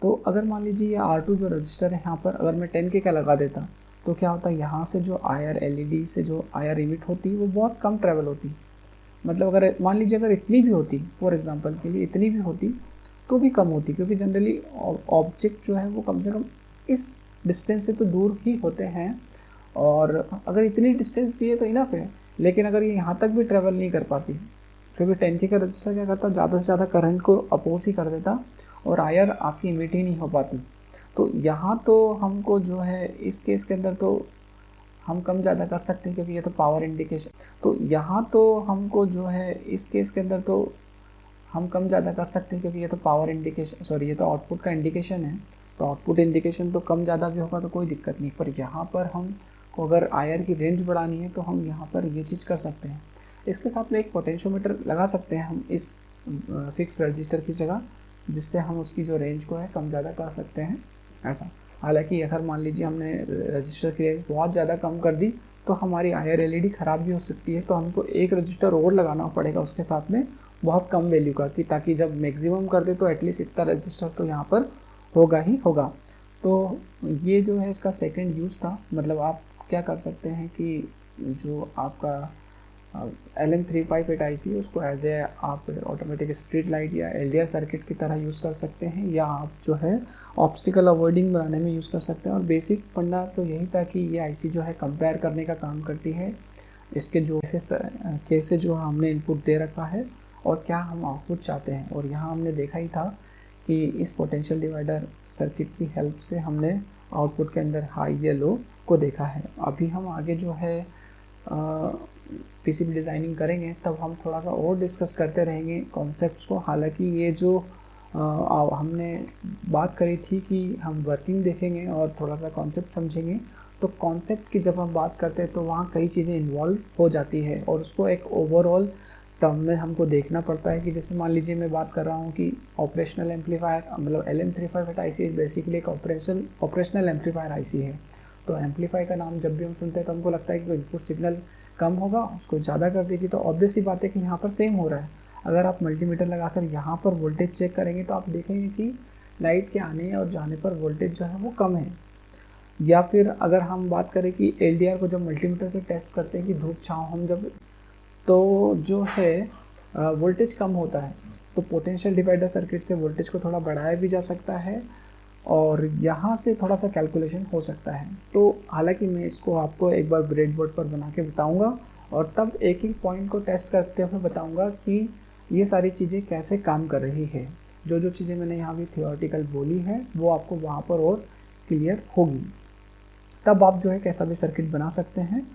तो अगर मान लीजिए ये R2 जो रजिस्टर है यहाँ पर अगर मैं 10K का लगा देता तो क्या होता है, यहाँ से जो IR LED से जो IR इमिट होती वो बहुत कम ट्रैवल होती। मतलब अगर मान लीजिए अगर इतनी भी होती, फॉर एग्जांपल के लिए इतनी भी होती तो भी कम होती, क्योंकि जनरली ऑब्जेक्ट जो है वो कम से कम इस डिस्टेंस से तो दूर ही होते हैं, और अगर इतनी डिस्टेंस भी है तो इनफ है। लेकिन अगर ये यहाँ तक भी ट्रैवल नहीं कर पाती, क्योंकि 10K का रजिस्टर क्या करता, ज़्यादा से ज़्यादा करंट को अपोज ही कर देता और IR आपकी इमिट ही नहीं हो पाती। तो यहाँ तो हमको जो है इस केस के अंदर तो हम कम ज़्यादा कर सकते हैं, क्योंकि ये तो पावर इंडिकेशन, तो यहाँ तो हमको जो है इस केस के अंदर तो हम कम ज़्यादा कर सकते हैं, क्योंकि ये तो पावर इंडिकेशन, सॉरी ये तो आउटपुट का इंडिकेशन है। तो आउटपुट इंडिकेशन तो कम ज़्यादा भी होगा तो कोई दिक्कत नहीं। पर यहाँ पर हम को अगर IR की रेंज बढ़ानी है तो हम यहाँ पर ये चीज़ कर सकते हैं। इसके साथ में एक पोटेंशियोमीटर लगा सकते हैं हम इस फिक्स रजिस्टर की जगह, जिससे हम उसकी जो रेंज को है कम ज़्यादा कर सकते हैं ऐसा। हालांकि अगर मान लीजिए हमने रजिस्टर की रेंज बहुत ज़्यादा कम कर दी तो हमारी IR LED ख़राब भी हो सकती है, तो हमको एक रजिस्टर और लगाना पड़ेगा उसके साथ में बहुत कम वैल्यू का, कि ताकि जब मैक्सिमम कर दे तो एटलीस्ट इतना रजिस्टर तो यहाँ पर होगा ही होगा। तो ये जो है इसका सेकंड यूज़ था। मतलब आप क्या कर सकते हैं कि जो आपका LM358IC उसको एज ए आप ऑटोमेटिक स्ट्रीट लाइट या LDR सर्किट की तरह यूज़ कर सकते हैं, या आप जो है ऑब्स्टिकल अवॉइडिंग बनाने में यूज़ कर सकते हैं। और बेसिक फंडा तो यही था कि ये IC जो है कंपेयर करने का काम करती है, इसके जो कैसे जो हमने इनपुट दे रखा है और क्या हम आउटपुट चाहते हैं। और यहाँ हमने देखा ही था कि इस पोटेंशियल डिवाइडर सर्किट की हेल्प से हमने आउटपुट के अंदर हाई या लो को देखा है। अभी हम आगे जो है PCB डिज़ाइनिंग करेंगे तब हम थोड़ा सा और डिस्कस करते रहेंगे कॉन्सेप्ट्स को। हालांकि ये जो हमने बात करी थी कि हम वर्किंग देखेंगे और थोड़ा सा कॉन्सेप्ट समझेंगे, तो कॉन्सेप्ट की जब हम बात करते हैं तो वहाँ कई चीज़ें इन्वॉल्व हो जाती है और उसको एक ओवरऑल टर्म में हमको देखना पड़ता है। कि जैसे मान लीजिए मैं बात कर रहा हूँ कि ऑपरेशनल एम्पलीफायर, मतलब LM358IC बेसिकली एक ऑपरेशनल एम्पलीफायर IC है। तो एम्पलीफायर का नाम जब भी हम सुनते हैं तो हमको लगता है कि इनपुट सिग्नल कम होगा, उसको ज़्यादा कर देगी, तो ऑब्वियस सी बात है कि यहाँ पर सेम हो रहा है। अगर आप मल्टीमीटर लगाकर यहाँ पर वोल्टेज चेक करेंगे तो आप देखेंगे कि लाइट के आने और जाने पर वोल्टेज जो है वो कम है। या फिर अगर हम बात करें कि LDR को जब मल्टीमीटर से टेस्ट करते हैं कि धूप छाँव हम जब, तो जो है वोल्टेज कम होता है, तो पोटेंशियल डिवाइडर सर्किट से वोल्टेज को थोड़ा बढ़ाया भी जा सकता है और यहाँ से थोड़ा सा कैलकुलेशन हो सकता है। तो हालांकि मैं इसको आपको एक बार ब्रेडबोर्ड पर बना के बताऊँगा और तब एक एक पॉइंट को टेस्ट करते हुए बताऊँगा कि ये सारी चीज़ें कैसे काम कर रही है। जो जो चीज़ें मैंने यहाँ भी थियोरेटिकल बोली है वो आपको वहाँ पर और क्लियर होगी, तब आप जो है कैसा भी सर्किट बना सकते हैं।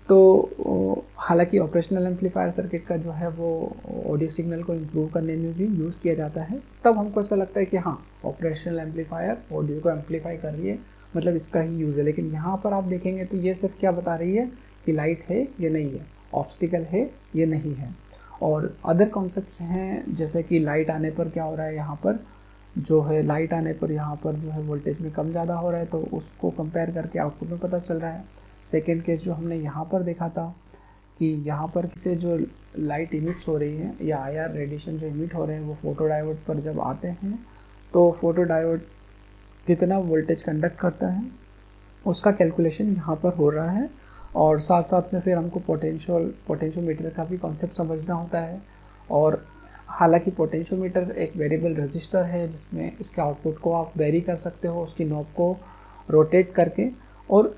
तो हालांकि ऑपरेशनल एम्पलीफायर सर्किट का जो है वो ऑडियो सिग्नल को इम्प्रूव करने में भी यूज़ किया जाता है, तब हमको ऐसा लगता है कि हाँ ऑपरेशनल एम्पलीफायर ऑडियो को एम्पलीफाई कर रही है, मतलब इसका ही यूज़ है। लेकिन यहाँ पर आप देखेंगे तो ये सिर्फ क्या बता रही है कि लाइट है ये नहीं है, ऑब्स्टिकल है ये नहीं है। और अदर कॉन्सेप्ट्स हैं जैसे कि लाइट आने पर क्या हो रहा है, यहाँ पर जो है लाइट आने पर यहाँ पर जो है वोल्टेज में कम ज़्यादा हो रहा है, तो उसको कंपेयर करके आउटपुट में पता चल रहा है। सेकेंड केस जो हमने यहाँ पर देखा था कि यहाँ पर से जो लाइट इमिट्स हो रही है या IR रेडिएशन जो इमिट हो रहे हैं वो फोटो डायोड पर जब आते हैं तो फोटो डायोड कितना वोल्टेज कंडक्ट करता है उसका कैलकुलेशन यहाँ पर हो रहा है। और साथ साथ में फिर हमको पोटेंशियोमीटर का भी कॉन्सेप्ट समझना होता है। और हालांकि पोटेंशियोमीटर एक वेरिएबल रजिस्टर है जिसमें इसके आउटपुट को आप वेरी कर सकते हो उसकी नॉब को रोटेट करके। और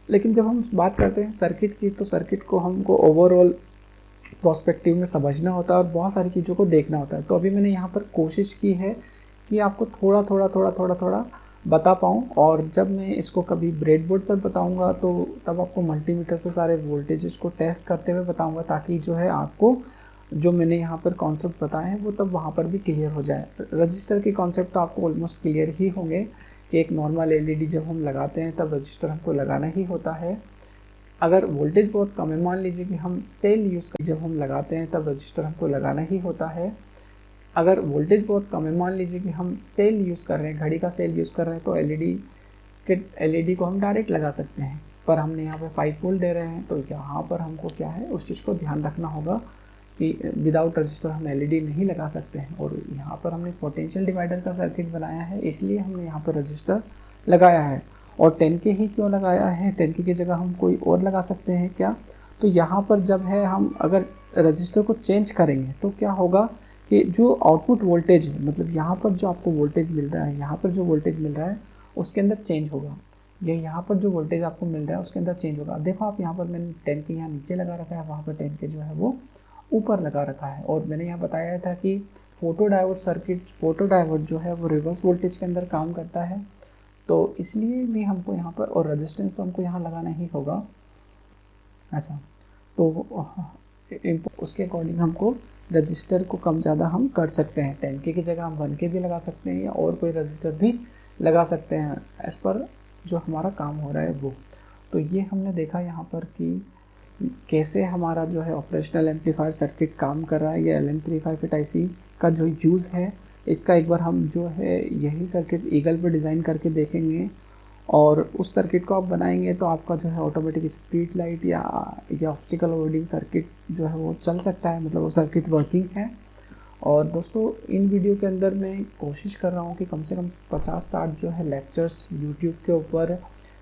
लेकिन जब हम बात करते हैं सर्किट की, तो सर्किट को हमको ओवरऑल प्रोस्पेक्टिव में समझना होता है और बहुत सारी चीज़ों को देखना होता है। तो अभी मैंने यहाँ पर कोशिश की है कि आपको थोड़ा थोड़ा बता पाऊँ, और जब मैं इसको कभी ब्रेडबोर्ड पर बताऊँगा तो तब आपको मल्टीमीटर से सारे वोल्टेजेस को टेस्ट करते हुए बताऊँगा, ताकि जो है आपको जो मैंने यहाँ पर कॉन्सेप्ट बताए हैं वो तब वहाँ पर भी क्लियर हो जाए। रजिस्टर के कॉन्सेप्ट तो आपको ऑलमोस्ट क्लियर ही होंगे कि एक नॉर्मल LED जब हम लगाते हैं तब रजिस्टर हमको लगाना ही होता है। अगर वोल्टेज बहुत कम है, मान लीजिए कि हम सेल यूज़ कर, जब हम लगाते हैं तब रजिस्टर हमको लगाना ही होता है। अगर वोल्टेज बहुत कम है, मान लीजिए कि हम सेल यूज़ कर रहे हैं, घड़ी का सेल यूज़ कर रहे हैं, तो LED को हम डायरेक्ट लगा सकते हैं, पर हमने यहाँ पे 5 वोल्ट दे रहे हैं, तो यहाँ पर हमको क्या है उस चीज़ को ध्यान रखना होगा कि विदाउट रजिस्टर हम LED नहीं लगा सकते हैं। और यहाँ पर हमने पोटेंशियल डिवाइडर का सर्किट बनाया है, इसलिए हमने यहाँ पर रजिस्टर लगाया है। और 10K ही क्यों लगाया है, 10K की जगह हम कोई और लगा सकते हैं क्या? तो यहाँ पर जब है हम अगर रजिस्टर को चेंज करेंगे तो क्या होगा कि जो आउटपुट वोल्टेज है, मतलब यहाँ पर जो आपको वोल्टेज मिल रहा है, यहाँ पर जो वोल्टेज मिल रहा है उसके अंदर चेंज होगा, या यहाँ पर जो वोल्टेज आपको मिल रहा है उसके अंदर चेंज होगा। देखो आप यहाँ पर मैंने 10K यहाँ नीचे लगा रखा है, वहाँ पर 10K जो है वो ऊपर लगा रखा है। और मैंने यहाँ बताया था कि फोटो डायोड जो है वो रिवर्स वोल्टेज के अंदर काम करता है, तो इसलिए भी हमको यहाँ पर, और रेजिस्टेंस तो हमको यहाँ लगाना ही होगा ऐसा। तो उसके अकॉर्डिंग हमको रजिस्टर को कम ज़्यादा हम कर सकते हैं। 10K की जगह हम 1K भी लगा सकते हैं या और कोई रजिस्टर भी लगा सकते हैं एज़ पर जो हमारा काम हो रहा है वो। तो ये हमने देखा यहाँ पर कि कैसे हमारा जो है ऑपरेशनल एम्पलीफायर सर्किट काम कर रहा है। ये LM358IC का जो यूज़ है इसका एक बार हम जो है यही सर्किट ईगल पर डिज़ाइन करके देखेंगे, और उस सर्किट को आप बनाएंगे तो आपका जो है ऑटोमेटिक स्ट्रीट लाइट या ऑब्स्टिकल अवॉइडिंग सर्किट जो है वो चल सकता है, मतलब वो सर्किट वर्किंग है। और दोस्तों इन वीडियो के अंदर मैं कोशिश कर रहा हूँ कि कम से कम 50-60 जो है लेक्चर्स यूट्यूब के ऊपर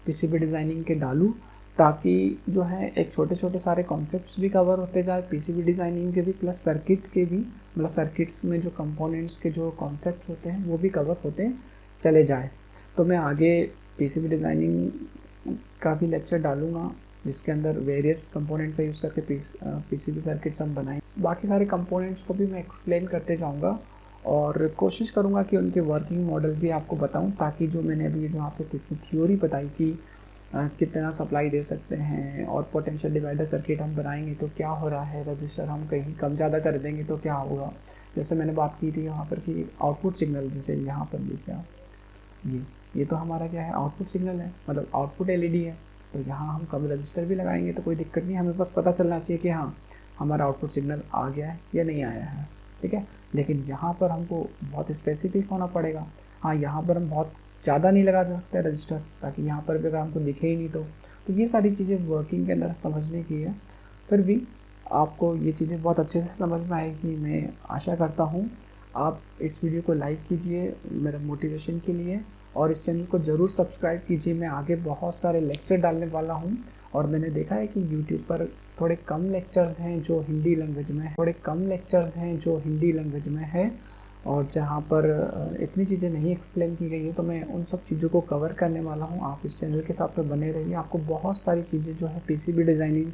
PCB डिज़ाइनिंग के डालूँ, ताकि जो है एक छोटे छोटे सारे कॉन्सेप्ट्स भी कवर होते जाए पीसीबी डिज़ाइनिंग के भी, प्लस सर्किट के भी, मतलब सर्किट्स में जो कंपोनेंट्स के जो कॉन्सेप्ट्स होते हैं वो भी कवर होते चले जाए। तो मैं आगे पीसीबी डिज़ाइनिंग का भी लेक्चर डालूँगा जिसके अंदर वेरियस कंपोनेंट का यूज़ करके पीसीबी सर्किट्स हम बनाएं। बाकी सारे कंपोनेंट्स को भी मैं एक्सप्लेन करते जाऊँगा और कोशिश करूँगा कि उनके वर्किंग मॉडल भी आपको बताऊँ, ताकि जो मैंने अभी जो आप थ्योरी बताई कि कितना सप्लाई दे सकते हैं और पोटेंशियल डिवाइडर सर्किट हम बनाएंगे तो क्या हो रहा है, रजिस्टर हम कहीं कम ज़्यादा कर देंगे तो क्या होगा। जैसे मैंने बात की थी यहाँ पर कि आउटपुट सिग्नल, जैसे यहाँ पर देखिए आप, ये तो हमारा क्या है, आउटपुट सिग्नल है, मतलब आउटपुट एलईडी है। तो यहाँ हम कम रजिस्टर भी लगाएंगे तो कोई दिक्कत नहीं, हमें बस पता चलना चाहिए कि हाँ हमारा आउटपुट सिग्नल आ गया है या नहीं आया है, ठीक है। लेकिन यहाँ पर हमको बहुत स्पेसिफिक होना पड़ेगा। हाँ, यहाँ पर हम बहुत ज़्यादा नहीं लगा सकते रजिस्टर, ताकि यहाँ पर भी अगर हमको दिखे ही नहीं तो ये सारी चीज़ें वर्किंग के अंदर समझने की है। फिर भी आपको ये चीज़ें बहुत अच्छे से समझ में आएगी, मैं आशा करता हूँ। आप इस वीडियो को लाइक कीजिए मेरा मोटिवेशन के लिए, और इस चैनल को ज़रूर सब्सक्राइब कीजिए। मैं आगे बहुत सारे लेक्चर डालने वाला हूँ, और मैंने देखा है कि यूट्यूब पर थोड़े कम लेक्चर्स हैं जो हिंदी लैंग्वेज में है, और जहाँ पर इतनी चीज़ें नहीं एक्सप्लेन की गई है, तो मैं उन सब चीज़ों को कवर करने वाला हूँ। आप इस चैनल के साथ में बने रहिए, आपको बहुत सारी चीज़ें जो है पीसीबी डिज़ाइनिंग